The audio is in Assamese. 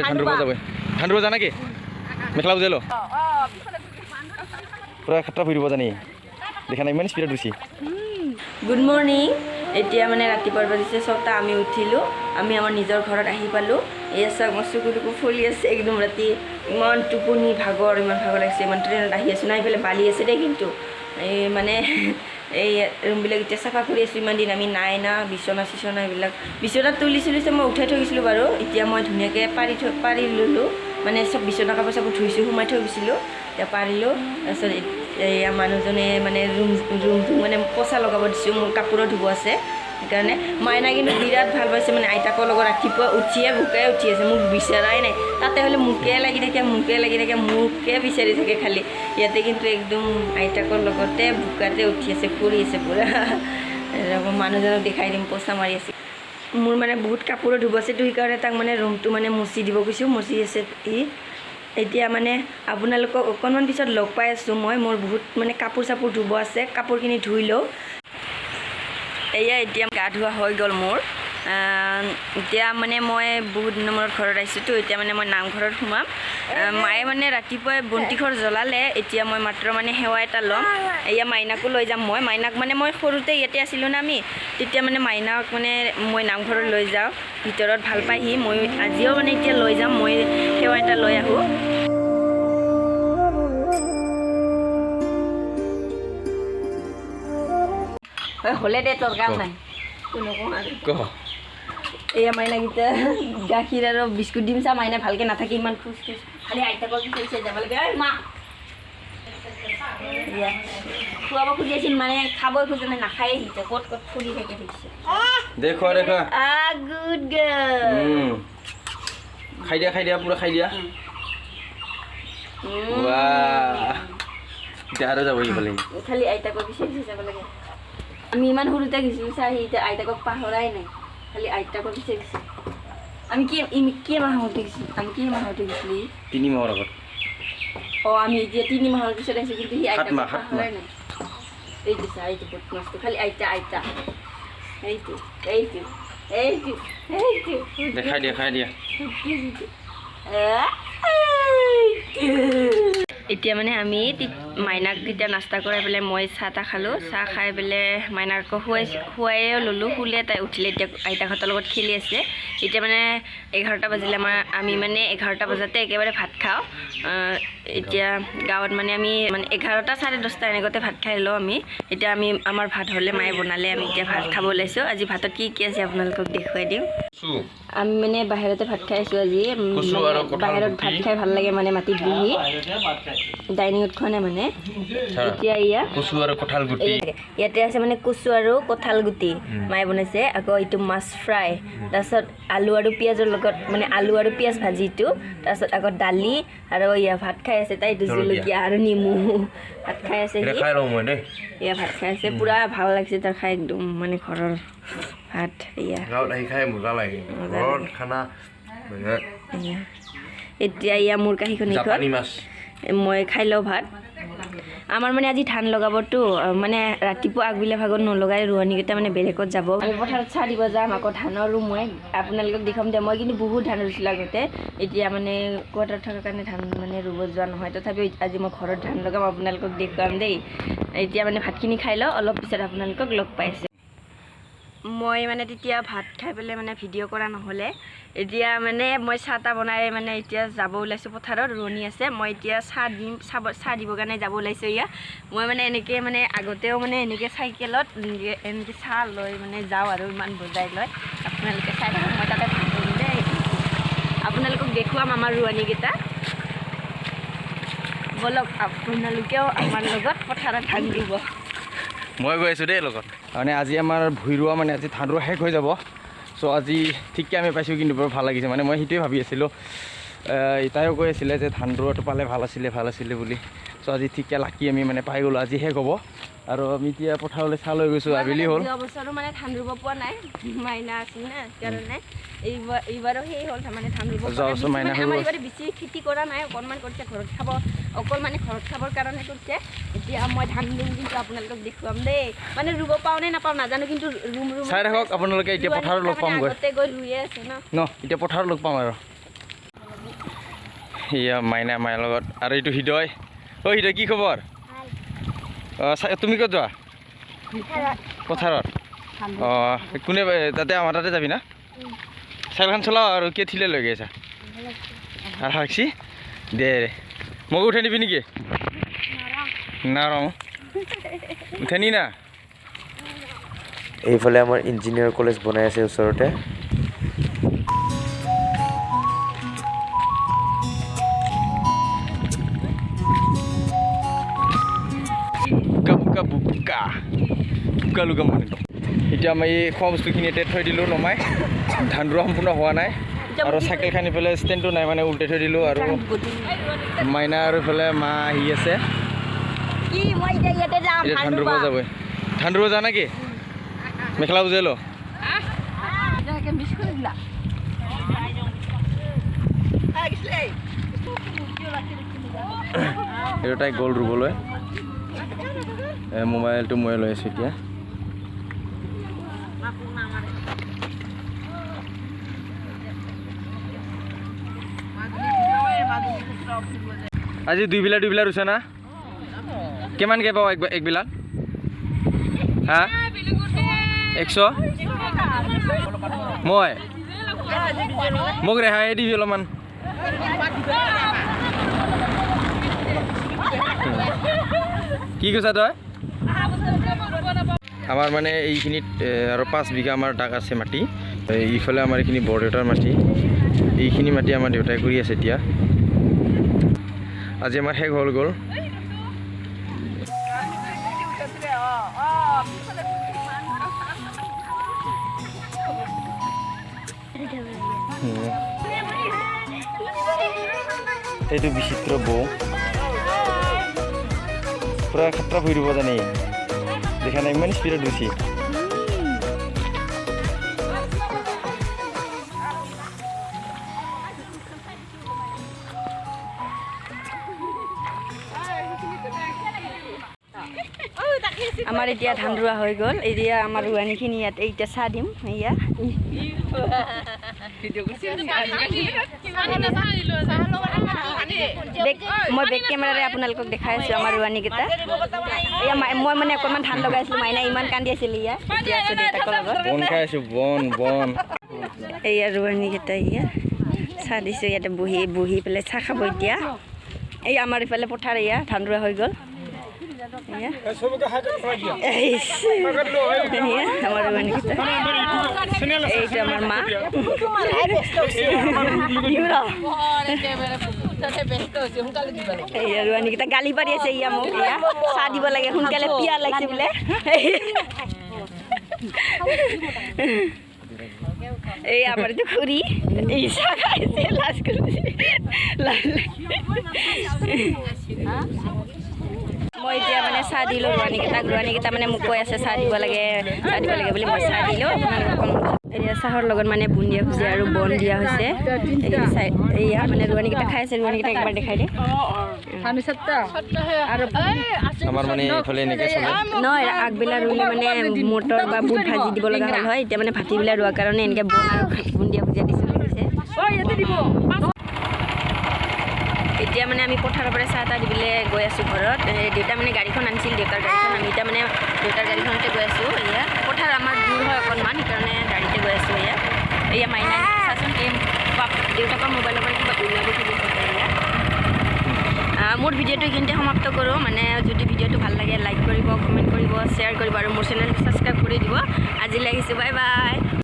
ধান ৰুব যাব ধান ৰুব জানা কি মেখেলা বুজাই ল পুৰা খাট্টা ফুৰিব জানি দেখা নাই ইমান স্পীডত ৰুচি গুড মৰ্ণিং এতিয়া মানে ৰাতিপুৱাৰ বাজিছে 6টা আমি উঠিলোঁ আমি আমাৰ নিজৰ ঘৰত আহি পালোঁ এয়া চাওক মোৰ চকুটুকু ফুলি আছে একদম ৰাতি ইমান টোপনি ভাগৰ লাগিছে ইমান ট্ৰেইনত আহি আছোঁ নাই পেলাই বালি আছে দেই কিন্তু এই মানে এই ৰুমবিলাক এতিয়া চাফা কৰি আছোঁ ইমান দিন আমি নাই না বিচনা চিচনা এইবিলাক বিচনাত তুলিছে মই উঠাই থৈ গৈছিলোঁ বাৰু এতিয়া মই ধুনীয়াকৈ পাৰি ল'লোঁ মানে চব বিচনা কাপোৰ চাপোৰ ধুইছোঁ সোমাই থৈ গৈছিলোঁ এতিয়া পাৰিলোঁ তাৰপিছত এয়া মানুহজনে মানে ৰুমটো মানে পচা লগাব দিছোঁ মোৰ কাপোৰো ধুব আছে সেইকাৰণে মাইনা কিন্তু বিৰাট ভাল পাইছে মানে আইতাকৰ লগত ৰাতিপুৱা উঠিয়ে ভোকে উঠি আছে মোক বিচৰাই নাই তাতে হ'লে মোকে লাগি থাকে মোকে বিচাৰি থাকে খালি ইয়াতে কিন্তু একদম আইতাকৰ লগতে ভোকাতে উঠি আছে ফুৰি আছে পূৰা মানুহজনক দেখাই দিম পচা মাৰি আছে মোৰ মানে বহুত কাপোৰো ধুব আছে তো সেইকাৰণে তাক মানে ৰুমটো মানে মুচি দিব কৈছোঁ মুচি আছে এতিয়া মানে আপোনালোকক অকণমান পিছত লগ পাই আছোঁ মই মোৰ বহুত মানে কাপোৰ চাপোৰ ধুব আছে কাপোৰখিনি ধুই লওঁ এয়া এতিয়া গা ধোৱা হৈ গ'ল মোৰ এতিয়া মানে মই বহুত দিনৰ মূৰত ঘৰত আহিছোঁতো এতিয়া মানে মই নামঘৰত সোমাম মায়ে মানে ৰাতিপুৱাই বন্তিঘৰ জ্বলালে এতিয়া মই মাত্ৰ মানে সেৱা এটা ল'ম এয়া মাইনাকো লৈ যাম মাইনাক মানে মই সৰুতে ইয়াতে আছিলোঁ না আমি তেতিয়া মানে মাইনাক মানে মই নামঘৰত লৈ যাওঁ ভিতৰত ভাল পাই সি মই আজিও মানে এতিয়া লৈ যাম মই সেৱা এটা লৈ আহোঁ হ'লে দে তোৰ কাম নাই এয়া মাইনাকেইটা গাখীৰ আৰু বিস্কুট দিম চা মাইনা ভালকৈ নাথাকে ইমান খোজ খালি আইতাকৰ কৈছে যাব লাগে ঐ মা খুৱাব খুজি আছিল মানে খাবই খোজা নাই নাখায়ে সিহঁতে ক'ত ফুৰি থাকে দেখিছে গুড গাৰ্ল খাই দিয়া পুৰা খাই দিয়া আৰু যাব খালি আইতাকৰ বিচাৰি যাব লাগে আমি ইমান সৰুতে গৈছিলোঁ চা সি আইতাকক পাহৰাই নাই খালি আইতাকৰ বিচাৰিছে আমি কি মাহতে গৈছিলোঁ 3 মাহৰ আগত আমি এতিয়া 3 মাহৰ পিছত আহিছোঁ কিন্তু সি আইতাকক পাহৰাই নাই এইটো চা এইটো বদমাছটো খালি আইতা এইটো দেখাই দিয়া এতিয়া মানে আমি মাইনাক তেতিয়া নাস্তা কৰাই পেলাই মই চাহ তাহ খালোঁ চাহ খাই পেলাই মাইনাক আকৌ খুৱাইও ল'লোঁ শুলে তাই উঠিলে এতিয়া আইতাহঁতৰ লগত খেলি আছে এতিয়া মানে 11টা বাজিলে আমি মানে 11টা বজাতে একেবাৰে ভাত খাওঁ এতিয়া গাঁৱত মানে আমি মানে 11টা 10:30 এনেকুৱাতে ভাত খাই লওঁ আমি এতিয়া আমাৰ ভাত হ'লে মায়ে বনালে আমি এতিয়া ভাত খাব ওলাইছোঁ আজি ভাতত কি আছে আপোনালোকক দেখুৱাই দিম আমি মানে বাহিৰতে ভাত খাই আছোঁ আজি বাহিৰত ভাত খাই ভাল লাগে মানে মাটিত বহি ডাইনিঙত খোৱা নাই মানে এতিয়া ইয়াতে আছে মানে কচু আৰু কঁঠাল গুটি মায়ে বনাইছে আকৌ এইটো মাছ ফ্ৰাই তাৰপিছত আলু আৰু পিঁয়াজৰ লগত মানে আলু আৰু পিঁয়াজ ভাজিটো তাৰপিছত আকৌ দালি আৰু ভাত খাই আছে তাই জলকীয়া আৰু নেমু ভাত খাই আছে ভাত খাই আছে পুৰা ভাল লাগিছে তাৰ খাই একদম মানে ঘৰৰ ভাত এতিয়া মোৰ কাঁহীখন মই খাই লওঁ ভাত আমাৰ মানে আজি ধান লগাবতো মানে ৰাতিপুৱা আগবেলা ভাগত নলগাই ৰোৱনীকেইটা মানে বেলেগত যাব আমি পথাৰত চাহ দিব যাম আকৌ ধানৰ ৰুম মই আপোনালোকক দেখাম দে মই কিন্তু বহুত ধান ৰুইছিলোঁ আগতে এতিয়া মানে কোৱাৰ্টাৰত থকাৰ কাৰণে ধান মানে ৰুব যোৱা নহয় তথাপিও আজি মই ঘৰত ধান লগাম আপোনালোকক দেখুৱাম দেই এতিয়া মানে ভাতখিনি খাই লওঁ অলপ পিছত আপোনালোকক লগ পাইছে মই মানে তেতিয়া ভাত খাই পেলাই মানে ভিডিঅ' কৰা নহ'লে এতিয়া মানে মই চাহ তাহ বনাই মানে এতিয়া যাব ওলাইছোঁ পথাৰত ৰোৱনী আছে মই এতিয়া চাহ দিবৰ কাৰণে যাব ওলাইছোঁ মই মানে এনেকৈ মানে আগতেও মানে এনেকৈ চাইকেলত এনেকৈ চাহ লৈ মানে যাওঁ আৰু ইমান বজাই লয় আপোনালোকে চাই থাকক মই তাতে ভাত দিম দেই আপোনালোকক দেখুৱাম আমাৰ ৰোৱনীকেইটা বলক আপোনালোকেও আমাৰ লগত পথাৰত ধান দিব মই গৈ আছোঁ দেই লগত মানে আজি আমাৰ ভুই ৰোৱা মানে আজি ধান ৰোৱা শেষ হৈ যাব চ' আজি ঠিককৈ আমি পাইছোঁ কিন্তু বৰ ভাল লাগিছে মানে মই সেইটোৱে ভাবি আছিলোঁ তাইও কৈ আছিলে যে ধান ৰোৱাটো পালে ভাল আছিলে বুলি চ' আজি ঠিককৈ লাকি আমি মানে পাই গ'লোঁ আজি শেষ হ'ব আৰু আমি এতিয়া পথাৰলৈ চাহ লৈ গৈছোঁ আবেলি হ'ল বছৰো মানে ধান ৰুব পোৱা নাই মাইনা আছিল না সেইকাৰণে এইবাৰো সেই হ'ল তাৰমানে ধান ৰুব আমাৰ এইবাৰ বেছি খেতি কৰা নাই অকণমান কৰিছে ঘৰত খাব অকল মানে ঘৰত খাবৰ কাৰণে কৰিছে এতিয়া মই ধান ৰুম কিন্তু আপোনালোকক দেখুৱাম দেই মানে ৰুব পাওঁ নে নাপাওঁ নাজানো কিন্তু ৰুম চাই থাকক আপোনালোকে এতিয়া পথাৰত লগ পামগৈ গৈ ৰুয়ে আছে ন এতিয়া পথাৰত লগ পাম আৰু এয়া মাইনা মায়াৰ লগত আৰু এইটো হৃদয় অ' হৃদয় কি খবৰ তুমি ক'ত যোৱা পথাৰত অঁ কোনে তাতে আমাৰ তাতে যাবি না চাইকেলখন চলাও আৰু কি ঠিলে লৈ গৈছা আৰু হাকছি দে মোক উঠাই নিবি নেকি নাৰং উঠাই নি না এইফালে আমাৰ ইঞ্জিনিয়াৰ কলেজ বনাই আছে ওচৰতে বুকা লুকা মানে এতিয়া আমি এই খোৱা বস্তুখিনি এতিয়া থৈ দিলোঁ নমাই ধান ৰোৱা সম্পূৰ্ণ হোৱা নাই আৰু চাইকেলখন ইফালে ষ্টেণ্ডটো নাই মানে উল্টাই থৈ দিলোঁ আৰু মাইনা আৰু ইফালে মা আহি আছে এতিয়া ধান ৰুব যাবই ধান ৰুব যা নেকি মেখেলা বুজাই ল এইটো তাই গ'ল ৰুবলৈ মোবাইলটো মই লৈ আছোঁ এতিয়া আজি দুই বিলা ৰুইছে না কিমানকৈ পাওঁ এক বিলাত হা 100 মই মোক ৰেহাই দিবি অলপমান কি কৈছা তই আমাৰ মানে এইখিনিত আৰু 5 বিঘা আমাৰ দাগ আছে মাটি এইফালে আমাৰ এইখিনি বৰদেউতাৰ মাটি এইখিনি মাটি আমাৰ দেউতাই কৰি আছে এতিয়া আজি আমাৰ শেষ হ'ল গ'ল এইটো বিচিত্ৰ বৌ পুৰা খাট্ৰা ফুৰিব জানে দেখা নাই ইমান স্পীডত গৈছে আমাৰ এতিয়া ধান ৰোৱা হৈ গ'ল এতিয়া আমাৰ ৰোৱানীখিনি ইয়াত এতিয়া চাহ দিম এয়া মই বেক কেমেৰাৰে আপোনালোকক দেখাই আছোঁ আমাৰ ৰোৱানীকেইটা এয়া মই মানে অকণমান ধান লগাইছিলোঁ মাইনা ইমান কান্দি আছিল ইয়া এতিয়া আছোঁ দেউতাকৰ লগত বন খাই আছোঁ বন এয়া ৰোৱানীকেইটা ইয়া চাহ দিছোঁ ইয়াতে বহি পেলাই চাহ খাব এতিয়া এই আমাৰ ইফালে পথাৰ এয়া ধান ৰোৱা হৈ গ'ল আমাৰ এইটা আমাৰ মা ৰোৱানীকেইটা গালি পাৰি আছে ইয়া মোক ইয়া চাহ দিব লাগে সোনকালে পিয়া লাগিছে বোলে এই আমার তো খুরি এই চাহ খাইছে লাজ কৰিছে মই এতিয়া মানে চাহ দিলোঁ ৰোৱানীকেইটা মানে মোক কৈ আছে চাহ দিব লাগে বুলি মই চাহ দিলোঁ এতিয়া চাহৰ লগত মানে বুন্দিয়া ভুজিয়া আৰু বন দিয়া হৈছে এয়া মানে ৰোৱানীকেইটা খাই আছে ৰোৱানীকেইটা একবাৰ দেখাই দে আৰু আমাৰ মানে এইফালে এনেকৈ চলে নহয় আগবেলা ৰুলে মানে মটৰ বা বুট ভাজি দিব লগা হ'ল হয় এতিয়া মানে ভাটিবেলা ৰোৱাৰ কাৰণে এনেকৈ বন আৰু বুন্দিয়া ভুজিয়া দিছে এতিয়া মানে আমি পথাৰৰ পৰা চাহ তাহ দিবলৈ গৈ আছোঁ ঘৰত দেউতা মানে গাড়ীখন আনিছিল দেউতাৰ গাড়ীখন আমি এতিয়া মানে দেউতাৰ গাড়ীখনতে গৈ আছোঁ এয়া পথাৰ আমাৰ দূৰ হয় অকণমান সেইকাৰণে গাড়ীতে গৈ আছোঁ এয়া মাইনা চাচোন এই দেউতাকৰ মোবাইলৰ পৰা কিবা উলিয়াব খুজিছে মোৰ ভিডিঅ'টো এইখিনিতে সমাপ্ত কৰোঁ মানে যদি ভিডিঅ'টো ভাল লাগে লাইক কৰিব কমেণ্ট কৰিব শ্বেয়াৰ কৰিব আৰু মোৰ চেনেলটো ছাবস্ক্ৰাইব কৰি দিব আজিলৈ আহিছোঁ বাই বাই